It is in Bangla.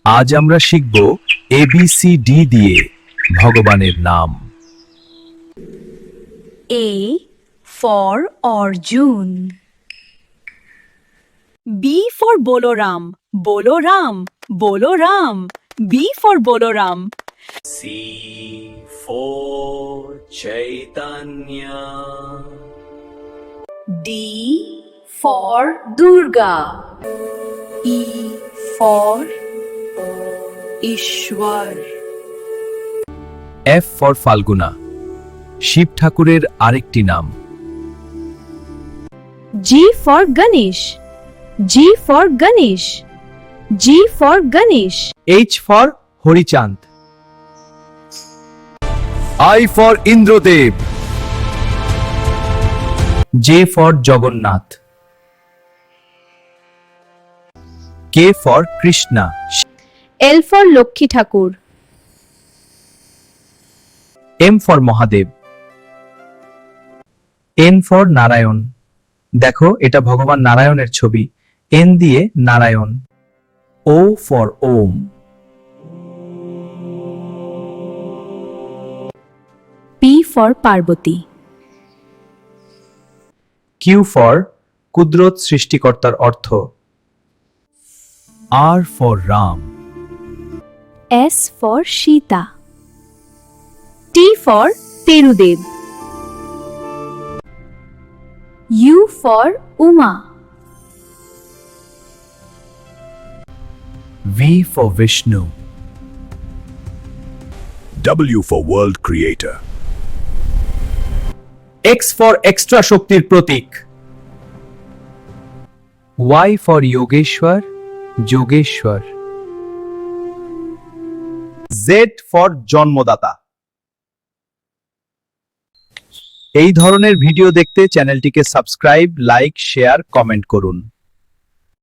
আজ আমরা শিখব ABCD দিয়ে ভগবানের নাম। A for Arjun. B for Boloram. Boloram. Boloram. B for Boloram. C for Chaitanya. D for Durga. E for Ishwar. F for ফাল্গুনা, Shiva ঠাকুরের আরেকটি নাম। G for Ganesh. G for Ganesh. G for Ganesh. H for Harichand. I for Indradev. J for Jagannath. K for Krishna. L for Lokhi Thakur. M for Mahadev. N for Narayan. দেখো এটা ভগবান নারায়ণের ছবি, N দিয়ে Narayan. O for Om. P for Parvati. Q for কুদরত সৃষ্টিকর্তার অর্থ। R for Ram. S for Sita. T for Terudev. U for Uma. V for Vishnu। W for World Creator. X for extra শক্তির প্রতীক। Y for Yogeshwar, Yogeshwar. Z for জন্মদাতা। এই ধরনের ভিডিও দেখতে চ্যানেলটিকে সাবস্ক্রাইব, লাইক, শেয়ার, কমেন্ট করুন।